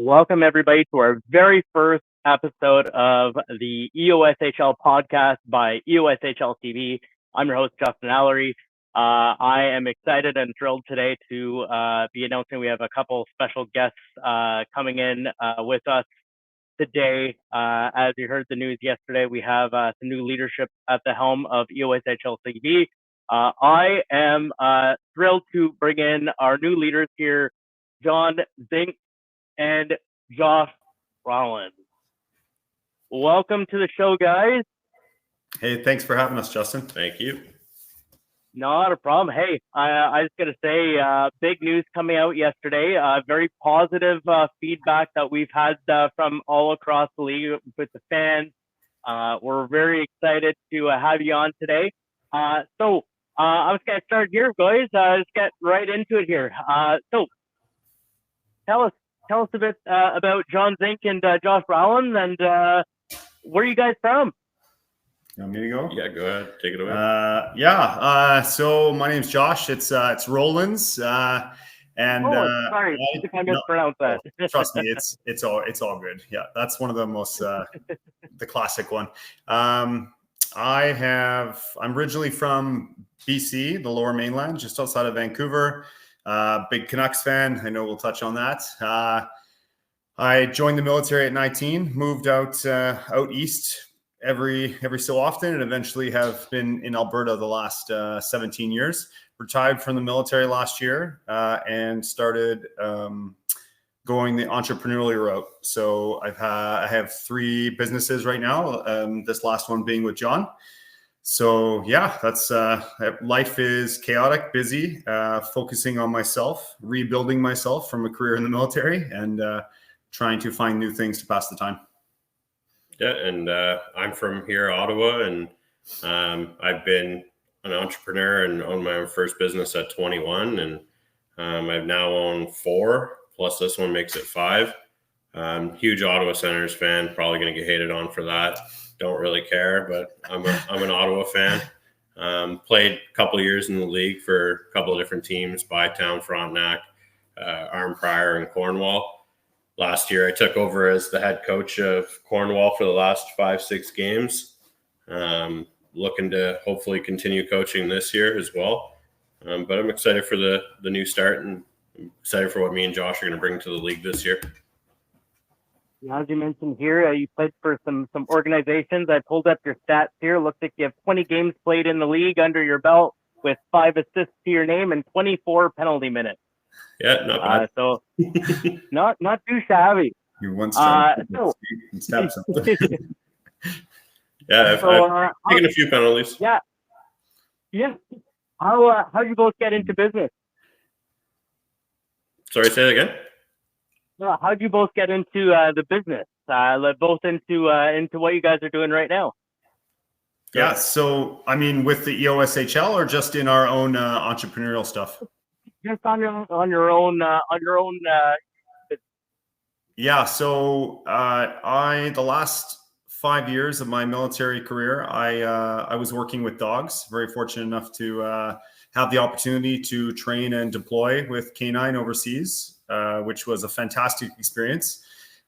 Welcome everybody to our very first episode of the EOSHL podcast by EOSHL TV. I'm your host, Justin Allery. I am excited and thrilled today to be announcing we have a couple special guests coming in with us today. As you heard the news yesterday, we have some new leadership at the helm of EOSHL TV. I am thrilled to bring in our new leaders here, Jon Zinck and Josh Rowlands. Welcome to the show, guys. Hey, thanks for having us, Justin. Thank you. Not a problem. Hey, I was going to say, big news coming out yesterday. Very positive feedback that we've had from all across the league with the fans. We're very excited to have you on today. So I was going to start here, guys. Let's get right into it here. So tell us a bit about Jon Zinck and Josh Rowlands, and where are you guys from? You want me to go? Yeah, go ahead. Take it away. So my name's Josh. It's Rowlands. Sorry, I think I mispronounced that. Trust me, it's all good. Yeah, that's one of the most the classic one. I'm originally from BC, the Lower Mainland, just outside of Vancouver. Big Canucks fan. I know we'll touch on that. I joined the military at 19, moved out east every so often, and eventually have been in Alberta the last 17 years. Retired from the military last year and started going the entrepreneurial route. So I have 3 businesses right now. This last one being with Jon. So yeah, that's life is chaotic, busy, focusing on myself, rebuilding myself from a career in the military, and trying to find new things to pass the time. Yeah, and I'm from here, Ottawa, and I've been an entrepreneur and owned my own first business at 21, and I've now owned 4, plus this one makes it 5. Huge Ottawa Senators fan, probably going to get hated on for that. Don't really care, but I'm an Ottawa fan. Played a couple of years in the league for a couple of different teams: Bytown, Frontenac, Arnprior, and Cornwall. Last year, I took over as the head coach of Cornwall for the last 5-6 games. Looking to hopefully continue coaching this year as well. But I'm excited for the new start, and I'm excited for what me and Josh are going to bring to the league this year. As you mentioned here, you played for some organizations. I pulled up your stats here. Looks like you have 20 games played in the league under your belt with 5 assists to your name and 24 penalty minutes. Yeah, not bad. So not too shabby. You're one strong. Yeah, I've taken a few penalties. Yeah. How'd you both get into business? Sorry, say that again. How'd you both get into the business? Both into what you guys are doing right now? Yeah, so I mean, with the EOSHL or just in our own entrepreneurial stuff? Just on your own. Yeah, so the last 5 years of my military career, I was working with dogs. Very fortunate enough to have the opportunity to train and deploy with K9 overseas, which was a fantastic experience.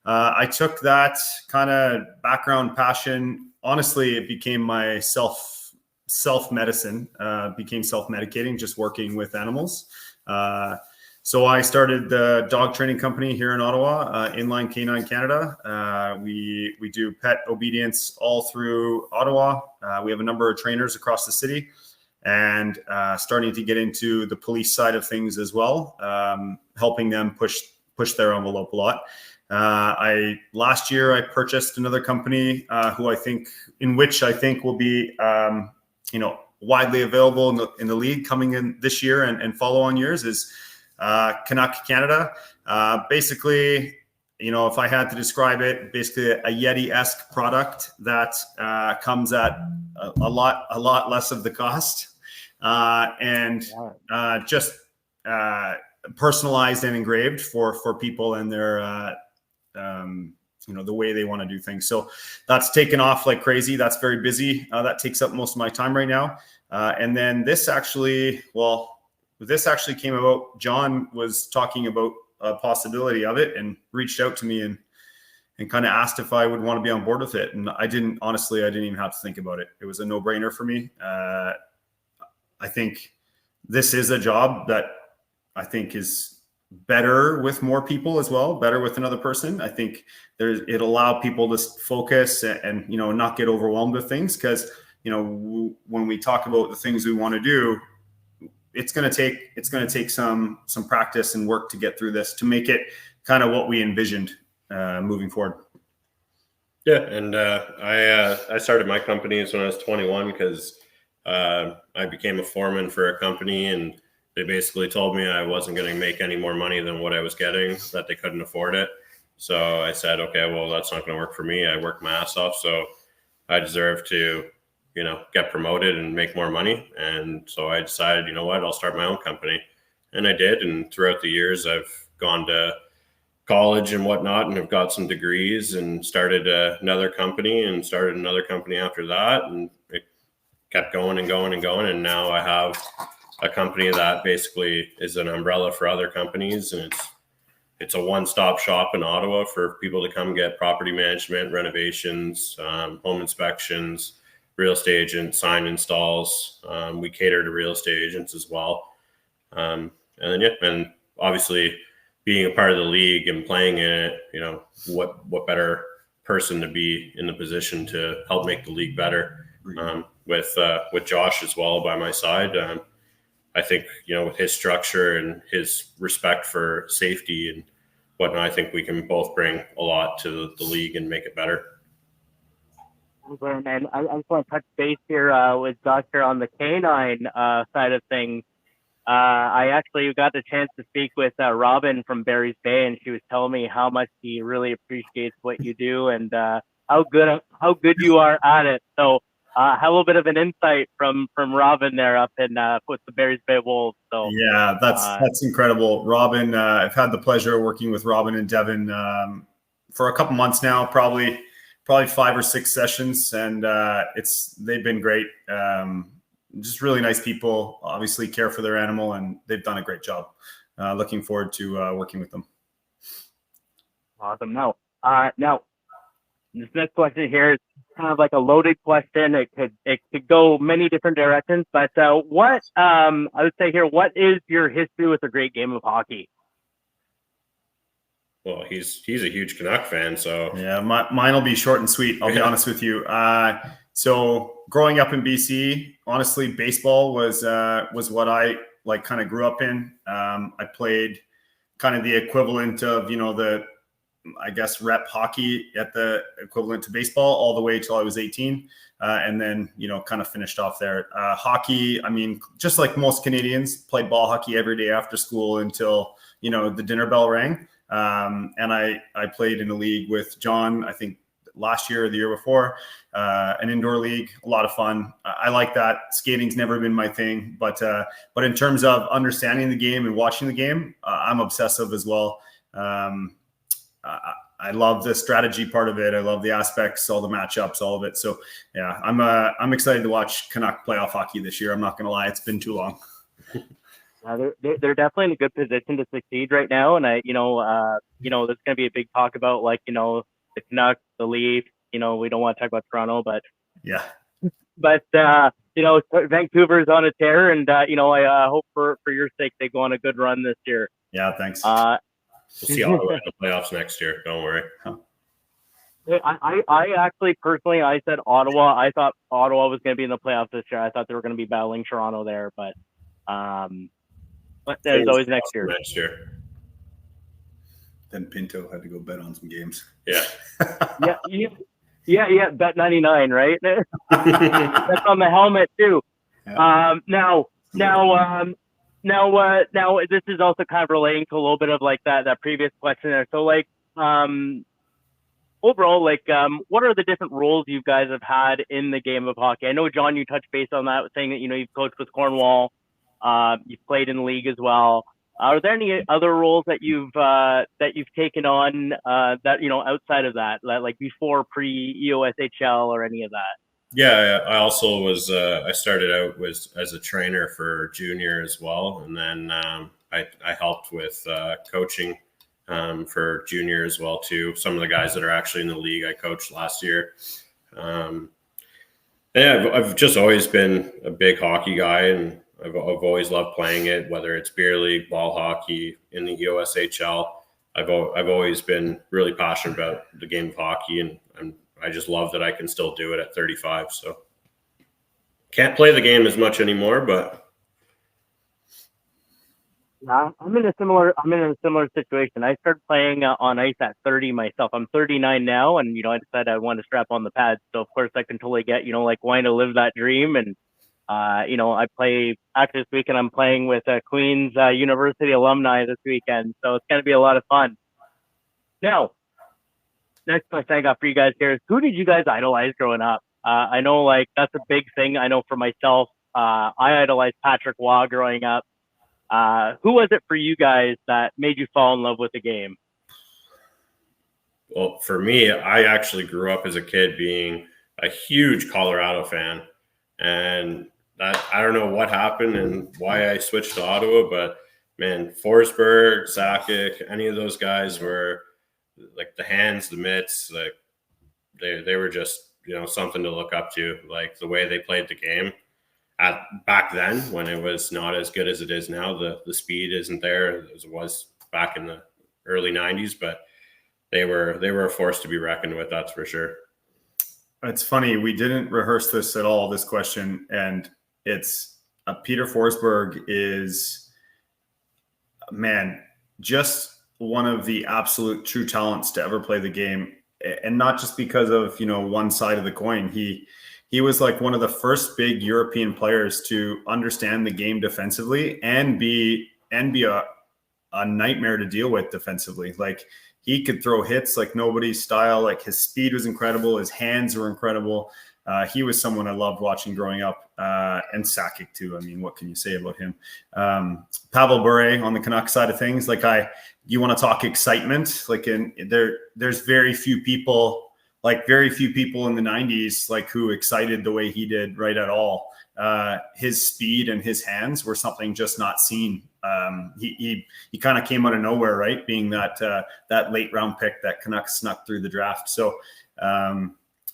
I took that kind of background passion. Honestly, it became my self-medicine, became self-medicating, just working with animals. So I started the dog training company here in Ottawa, Inline K9 Canada. We do pet obedience all through Ottawa. We have a number of trainers across the city, and starting to get into the police side of things as well, helping them push their envelope a lot. Last year I purchased another company which I think will be widely available in the league coming in this year and follow-on years is Canuck Canada. Basically, if I had to describe it, basically a Yeti-esque product that comes at a lot less of the cost, and just personalized and engraved for people and their the way they want to do things. So that's taken off like crazy. That's very busy. That takes up most of my time right now. And then this actually came about. Jon was talking about a possibility of it and reached out to me and kind of asked if I would want to be on board with it. And I didn't even have to think about it. It was a no-brainer for me. I think this is a job that I think is better with more people as well, better with another person. I think it'll allow people to focus and not get overwhelmed with things, because when we talk about the things we want to do, it's going to take some practice and work to get through this, to make it kind of what we envisioned moving forward. Yeah, and I started my companies when I was 21 because I became a foreman for a company, and they basically told me I wasn't going to make any more money than what I was getting, that they couldn't afford it. So I said, okay, well, that's not going to work for me. I worked my ass off, so I deserve to, get promoted and make more money. And so I decided, you know what, I'll start my own company. And I did. And throughout the years, I've gone to college and whatnot and have got some degrees and started another company and started another company after that. And it kept going and going and going. And now I have a company that basically is an umbrella for other companies. And it's a one-stop shop in Ottawa for people to come get property management, renovations, home inspections, real estate agents, sign installs. We cater to real estate agents as well. And obviously being a part of the league and playing in it, what better person to be in the position to help make the league better, with Josh as well by my side. I think, with his structure and his respect for safety and whatnot, I think we can both bring a lot to the league and make it better. And I just want to touch base here with Doctor on the canine side of things. I actually got the chance to speak with Robin from Barry's Bay, and she was telling me how much she really appreciates what you do and how good you are at it. So have a little bit of an insight from Robin there up in with the Barry's Bay Wolves. So yeah, that's incredible. Robin, I've had the pleasure of working with Robin and Devin for a couple months now, probably 5 or 6 sessions, and they've been great. Just really nice people, obviously care for their animal, and they've done a great job. Looking forward to working with them. Awesome. Now this next question here is kind of like a loaded question. It could go many different directions, but what I would say here, what is your history with a great game of hockey? Well, he's a huge Canuck fan, so yeah, mine will be short and sweet. I'll be honest with you. So growing up in BC, honestly, baseball was what I kind of grew up in. I played kind of the equivalent of rep hockey at the equivalent to baseball all the way till I was 18, and then kind of finished off there. Hockey, I mean, just like most Canadians, played ball hockey every day after school until the dinner bell rang. And I played in a league with Jon, I think last year or the year before, an indoor league, a lot of fun. I like that. Skating's never been my thing, but in terms of understanding the game and watching the game, I'm obsessive as well. I love the strategy part of it. I love the aspects, all the matchups, all of it. So yeah, I'm excited to watch Canuck playoff hockey this year. I'm not going to lie. It's been too long. They're definitely in a good position to succeed right now, and there's going to be a big talk about the Canucks, the Leafs. We don't want to talk about Toronto, but yeah, but Vancouver's on a tear, and I hope for your sake they go on a good run this year. Yeah, thanks. We'll see Ottawa in the playoffs next year. Don't worry. Huh. I actually personally I said Ottawa. I thought Ottawa was going to be in the playoffs this year. I thought they were going to be battling Toronto there, but there's always next year. Next year. Then Pinto had to go bet on some games. Yeah. yeah. Bet 99, right? That's on the helmet too. Yeah. Now, this is also kind of relating to a little bit of that previous question there. So overall, what are the different roles you guys have had in the game of hockey? I know, Jon, you touched base on that, saying that you've coached with Cornwall. You've played in the league as well. Are there any other roles that you've taken on that outside of that, like before pre-EOSHL or any of that? Yeah, I also was. I started out as a trainer for junior as well, and then I helped with coaching for junior as well too. Some of the guys that are actually in the league I coached last year. Yeah, I've just always been a big hockey guy, and I've always loved playing it, whether it's beer league, ball hockey, in the EOSHL. I've always been really passionate about the game of hockey, and I just love that I can still do it at 35. So can't play the game as much anymore, but Yeah, I'm in a similar situation. I started playing on ice at 30 myself. I'm 39 now, and I decided I want to strap on the pads. So of course I can totally get like wanting to live that dream. And I play after this weekend. I'm playing with Queens University alumni this weekend, so it's gonna be a lot of fun. Now, next question I got for you guys here is, who did you guys idolize growing up? I know that's a big thing. I know for myself, I idolized Patrick Waugh growing up. Who was it for you guys that made you fall in love with the game? Well, for me, I actually grew up as a kid being a huge Colorado fan, and that I don't know what happened and why I switched to Ottawa, but man, Forsberg, Sakic, any of those guys were like the hands, the mitts, like they were just something to look up to, like the way they played the game. Back then, when it was not as good as it is now, the speed isn't there as it was back in the early 90s, but they were a force to be reckoned with, that's for sure. It's funny, we didn't rehearse this at all, this question, and it's Peter Forsberg is, man, just one of the absolute true talents to ever play the game, and not just because of one side of the coin. He was like one of the first big European players to understand the game defensively and be a nightmare to deal with defensively. Like, he could throw hits like nobody's style. Like, his speed was incredible. His hands were incredible. He was someone I loved watching growing up, and Sakic too. I mean, what can you say about him? Pavel Bure on the Canucks side of things. You want to talk excitement? There's very few people in the 90s who excited the way he did right at all. His speed and his hands were something just not seen. He kind of came out of nowhere, right? Being that late round pick that Canucks snuck through the draft. So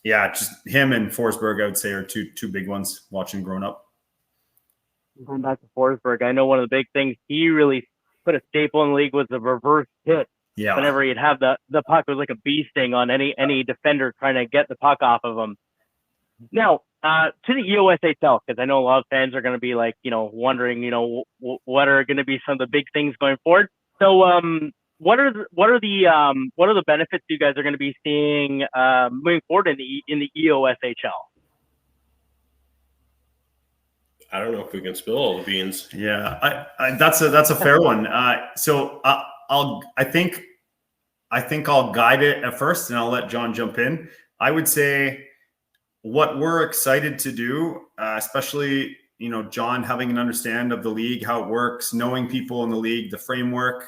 just him and Forsberg, I would say, are two big ones watching growing up. Going back to Forsberg, I know one of the big things he really put a staple in the league was the reverse hit. Yeah. Whenever he'd have the puck, was like a bee sting on any defender trying to get the puck off of him. Now, to the EOSHL, because I know a lot of fans are going to be wondering, what are going to be some of the big things going forward. So, what are the benefits you guys are going to be seeing moving forward in the EOSHL? I don't know if we can spill all the beans. Yeah, that's a fair one. I think I'll guide it at first, and I'll let John jump in. I would say what we're excited to do, especially John having an understanding of the league, how it works, knowing people in the league, the framework,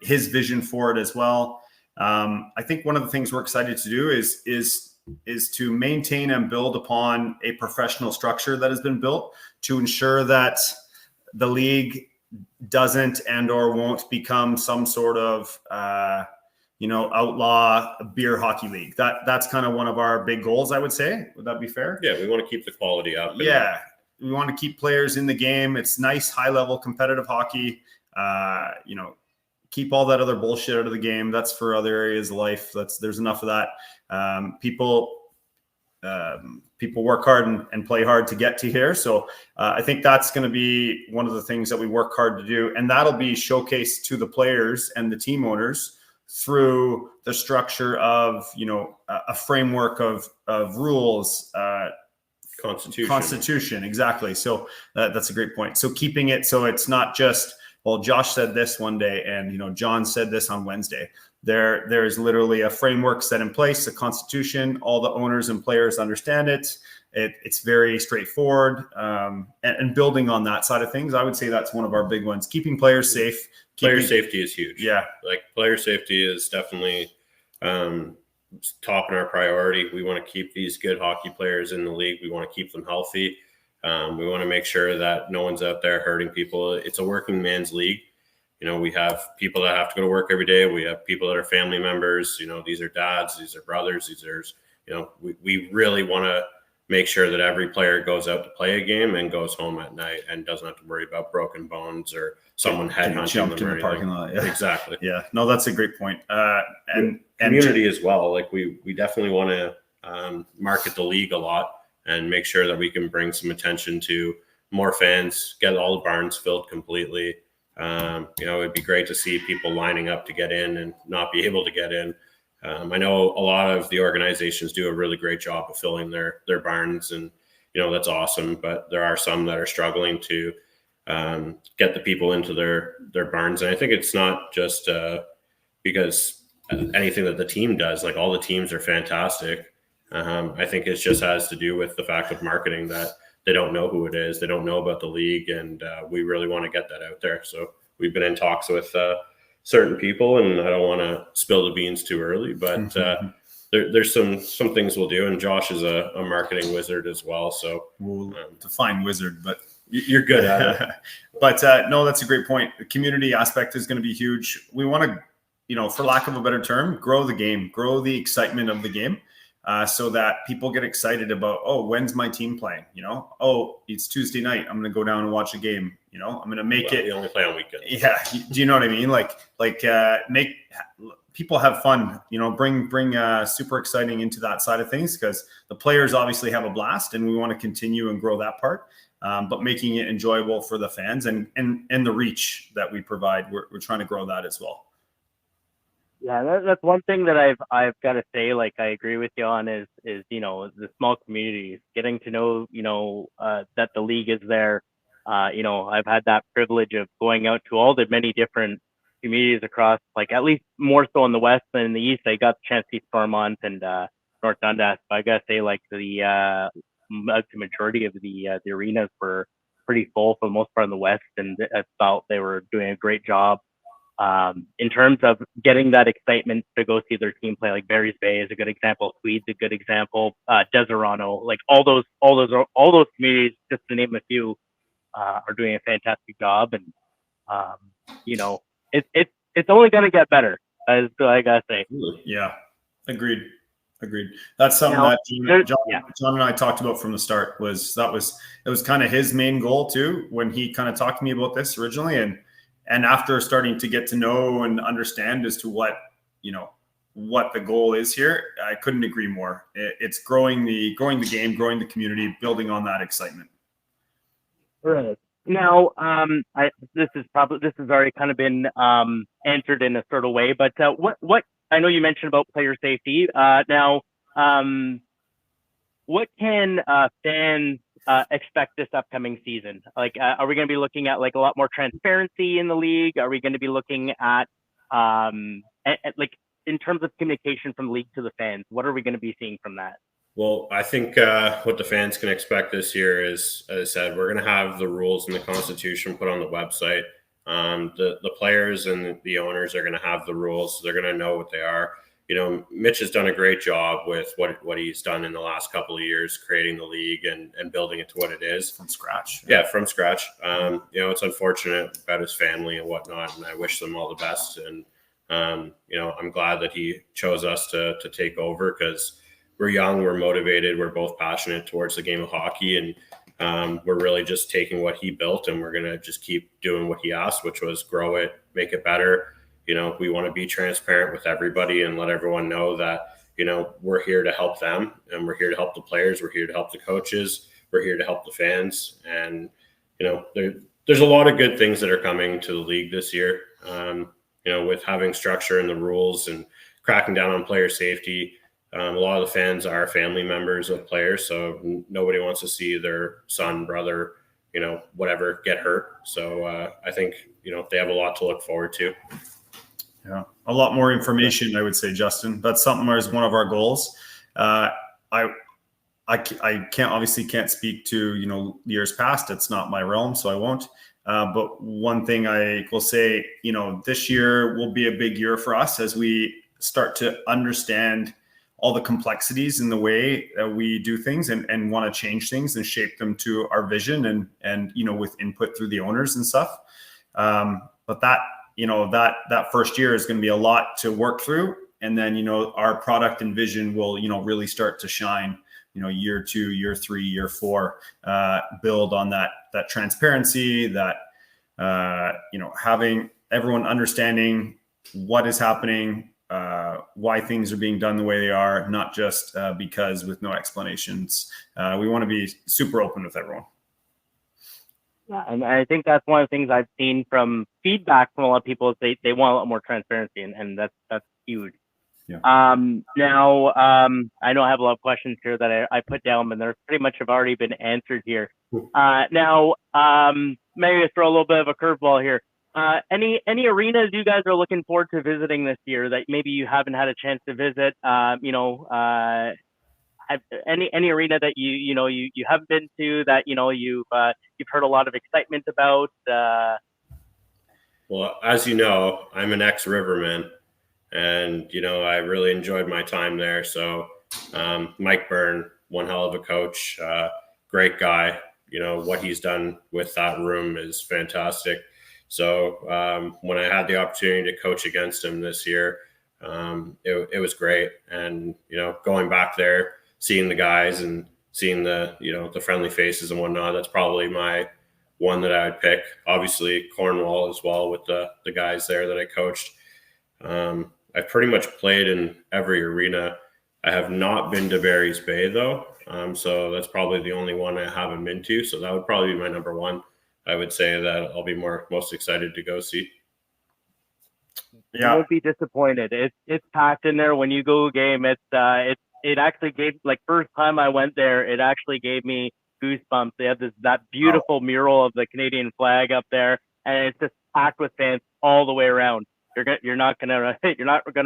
his vision for it as well. I think one of the things we're excited to do is to maintain and build upon a professional structure that has been built to ensure that the league doesn't and or won't become some sort of outlaw beer hockey league. That's kind of one of our big goals, I would say. Would that be fair? Yeah, we want to keep the quality up. Yeah, we want to keep players in the game. It's nice, high level competitive hockey. Keep all that other bullshit out of the game. That's for other areas of life. There's enough of that. People work hard and play hard to get to here. So I think that's going to be one of the things that we work hard to do. And that'll be showcased to the players and the team owners through the structure of, a framework of rules, Constitution. Exactly. So that's a great point. So keeping it, so it's not just, well, Josh said this one day and, John said this on Wednesday. There's literally a framework set in place, a constitution. All the owners and players understand it. It's very straightforward. And building on that side of things, I would say that's one of our big ones. Keeping players safe. Player safety is huge. Yeah. Player safety is definitely top in our priority. We want to keep these good hockey players in the league. We want to keep them healthy. We want to make sure that no one's out there hurting people. It's a working man's league. we have people that have to go to work every day. We have people that are family members. These are dads, these are brothers, these are, we really want to make sure that every player goes out to play a game and goes home at night and doesn't have to worry about broken bones or someone headhunting them in the parking lot. Yeah. Exactly. Yeah. No, that's a great point. And community as well. Like we definitely want to market the league a lot and make sure that we can bring some attention to more fans, get all the barns filled completely. It'd be great to see people lining up to get in and not be able to get in. I know a lot of the organizations do a really great job of filling their barns, and that's awesome. But there are some that are struggling to get the people into their barns, and I think it's not just because anything that the team does. Like, all the teams are fantastic. I think it just has to do with the fact of marketing, that they don't know who it is, they don't know about the league, and we really want to get that out there. So we've been in talks with certain people, and I don't want to spill the beans too early, but there's some things we'll do. And Josh is a marketing wizard as well. So we'll define wizard, but you're good at it. But no, that's a great point. The community aspect is going to be huge. We want to, for lack of a better term, grow the game, grow the excitement of the game. So that people get excited about, oh, when's my team playing? Oh, it's Tuesday night, I'm going to go down and watch a game. I'm going to make it. You only play on weekends. Yeah. Do you know what I mean? Like make people have fun, bring super exciting into that side of things, because the players obviously have a blast, and we want to continue and grow that part. But making it enjoyable for the fans and the reach that we provide, we're trying to grow that as well. Yeah, that's one thing that I've got to say, like, I agree with you on is the small communities, getting to know, that the league is there. I've had that privilege of going out to all the many different communities across, like, at least more so in the West than in the East. I got the chance to see Stormont and North Dundas, but I gotta say, like, the majority of the arenas were pretty full for the most part in the West, and I felt they were doing a great job. In terms of getting that excitement to go see their team play. Like, Barry's Bay is a good example. Swede's a good example. Deserano, like all those communities, just to name a few, are doing a fantastic job. And it's only going to get better, as I gotta say. Yeah, agreed. That's something that John and I talked about from the start. It was kind of his main goal too, when he kind of talked to me about this originally, and after starting to get to know and understand as to what the goal is here, I couldn't agree more. It's growing the game, growing the community, building on that excitement. Right. Now, this has already kind of been answered in a sort of way, but what I know you mentioned about player safety. Now, what can fans expect this upcoming season? Like, are we going to be looking at, like, a lot more transparency in the league? Are we going to be looking at like, in terms of communication from the league to the fans? What are we going to be seeing from that? Well, I think what the fans can expect this year is, as I said, we're going to have the rules and the Constitution put on the website. The players and the owners are going to have the rules. They're going to know what they are. Mitch has done a great job with what he's done in the last couple of years, creating the league and building it to what it is. From scratch. Yeah, from scratch. It's unfortunate about his family and whatnot, and I wish them all the best. And, I'm glad that he chose us to take over, because we're young, we're motivated, we're both passionate towards the game of hockey, and we're really just taking what he built, and we're going to just keep doing what he asked, which was grow it, make it better. We want to be transparent with everybody and let everyone know that, we're here to help them, and we're here to help the players. We're here to help the coaches. We're here to help the fans. And, there's a lot of good things that are coming to the league this year, with having structure in the rules and cracking down on player safety. A lot of the fans are family members of players, so nobody wants to see their son, brother, whatever, get hurt. So I think, they have a lot to look forward to. Yeah, a lot more information, I would say, Justin. That's something as one of our goals. I can't speak to years past. It's not my realm, so I won't. But one thing I will say, this year will be a big year for us as we start to understand all the complexities in the way that we do things and want to change things and shape them to our vision and with input through the owners and stuff. But that first year is going to be a lot to work through. And then, our product and vision will, really start to shine, year 2, year 3, year 4, build on that transparency, that, having everyone understanding what is happening, why things are being done the way they are, not just because with no explanations. We want to be super open with everyone. Yeah, and I think that's one of the things I've seen from feedback from a lot of people is they want a lot more transparency, and that's huge. Yeah. Now, I know I have a lot of questions here that I put down, but they're pretty much have already been answered here. Now, maybe throw a little bit of a curveball here. Any arenas you guys are looking forward to visiting this year that maybe you haven't had a chance to visit? Any arena that you haven't been to that you've heard a lot of excitement about? Well, as you know, I'm an ex-Riverman, and I really enjoyed my time there. So Mike Byrne, one hell of a coach, great guy. What he's done with that room is fantastic. So when I had the opportunity to coach against him this year, it was great. And going back there, seeing the guys and seeing the the friendly faces and whatnot, that's probably my one that I would pick. Obviously Cornwall as well with the guys there that I coached. I've pretty much played in every arena. I have not been to Barry's Bay though. So that's probably the only one I haven't been to. So that would probably be my number one. I would say that I'll be most excited to go see. Yeah. You won't be disappointed. It's packed in there when you go game. It actually gave, like, first time I went there, it actually gave me goosebumps. They have that beautiful mural of the Canadian flag up there, and it's just packed with fans all the way around. You're not gonna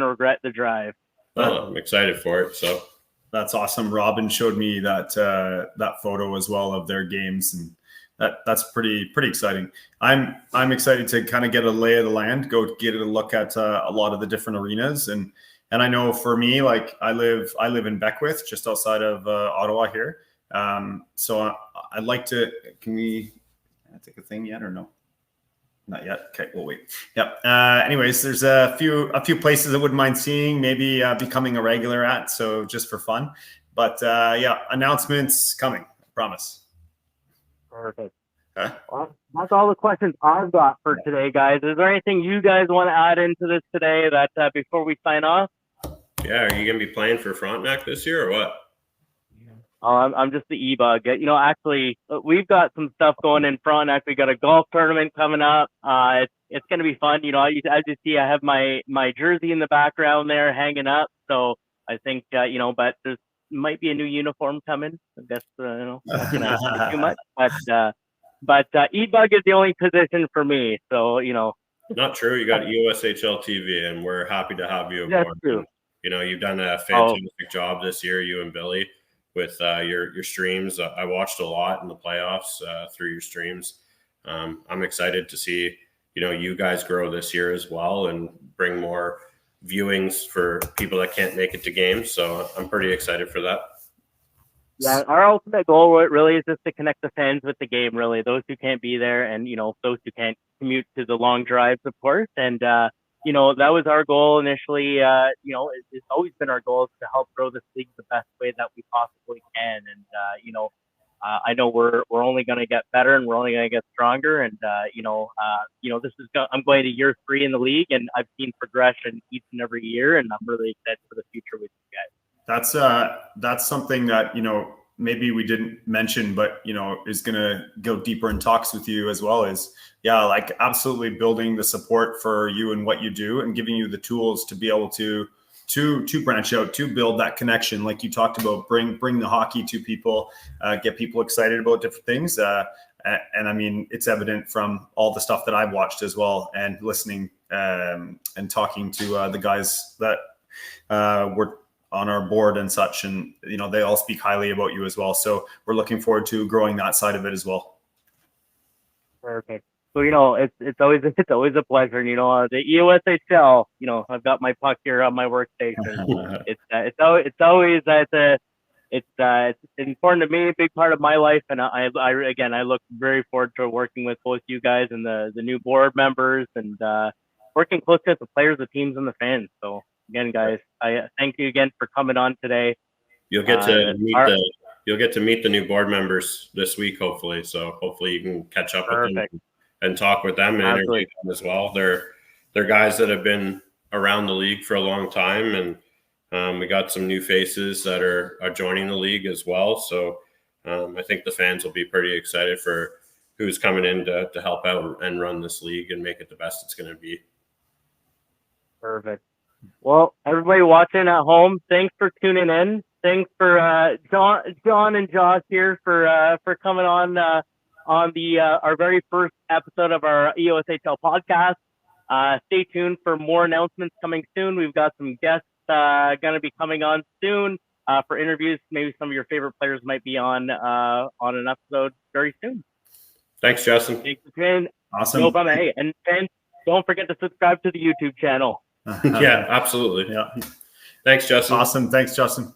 regret the drive. Well, I'm excited for it. So that's awesome. Robin showed me that photo as well of their games, and that's pretty exciting. I'm excited to kind of get a lay of the land, go get a look at a lot of the different arenas, and I know for me, like I live in Beckwith, just outside of Ottawa here. So I'd like to. Can we take a thing yet or no? Not yet. Okay, we'll wait. Yep. Anyways, there's a few places I wouldn't mind seeing, maybe becoming a regular at. So just for fun, but yeah, announcements coming. I promise. Perfect. Okay. Well, that's all the questions I've got for today, guys. Is there anything you guys want to add into this today that before we sign off? Yeah, are you gonna be playing for Frontenac this year or what? I'm just the e-bug. Actually, we've got some stuff going in Frontenac. We got a golf tournament coming up. It's going to be fun. As you see, I have my jersey in the background there hanging up. So I think, but there's might be a new uniform coming. I guess, not going to say too much. But e-bug is the only position for me. So, Not true. You got EOSHL TV, and we're happy to have you. That's true. And, you've done a fantastic job this year, you and Billy, with your streams. I watched a lot in the playoffs through your streams. I'm excited to see, you guys grow this year as well and bring more viewings for people that can't make it to games. So I'm pretty excited for that. Yeah, our ultimate goal really is just to connect the fans with the game, really. Those who can't be there and, those who can't commute to the long drives, of course. And, that was our goal initially. It's always been our goal is to help grow this league the best way that we possibly can. And, I know we're only going to get better and we're only going to get stronger. And, I'm going to year 3 in the league, and I've seen progression each and every year. And I'm really excited for the future with you guys. That's something that, maybe we didn't mention, but, is going to go deeper in talks with you as well as, like absolutely building the support for you and what you do and giving you the tools to be able to branch out, to build that connection. Like you talked about, bring the hockey to people, get people excited about different things. And I mean, it's evident from all the stuff that I've watched as well, and listening and talking to the guys that were on our board and such, and they all speak highly about you as well. So we're looking forward to growing that side of it as well. Perfect. So it's always a pleasure. The EOSHL. I've got my puck here on my workstation. It's always it's important to me, a big part of my life, and I look very forward to working with both you guys and the new board members, and working closely with the players, the teams, and the fans. So again, guys, I thank you again for coming on today. You'll get to meet the new board members this week, hopefully. So hopefully you can catch up with them and talk with them and interview them as well. They're guys that have been around the league for a long time, and we got some new faces that are joining the league as well. So I think the fans will be pretty excited for who's coming in to help out and run this league and make it the best it's going to be. Perfect. Well, everybody watching at home, thanks for tuning in. Thanks for John and Josh here for coming on the our very first episode of our EOSHL podcast. Stay tuned for more announcements coming soon. We've got some guests going to be coming on soon for interviews. Maybe some of your favorite players might be on an episode very soon. Thanks, Justin. Thanks for tuning. Awesome. No problem. Hey, and don't forget to subscribe to the YouTube channel. Yeah, absolutely. Yeah. Thanks, Justin. Awesome. Thanks, Justin.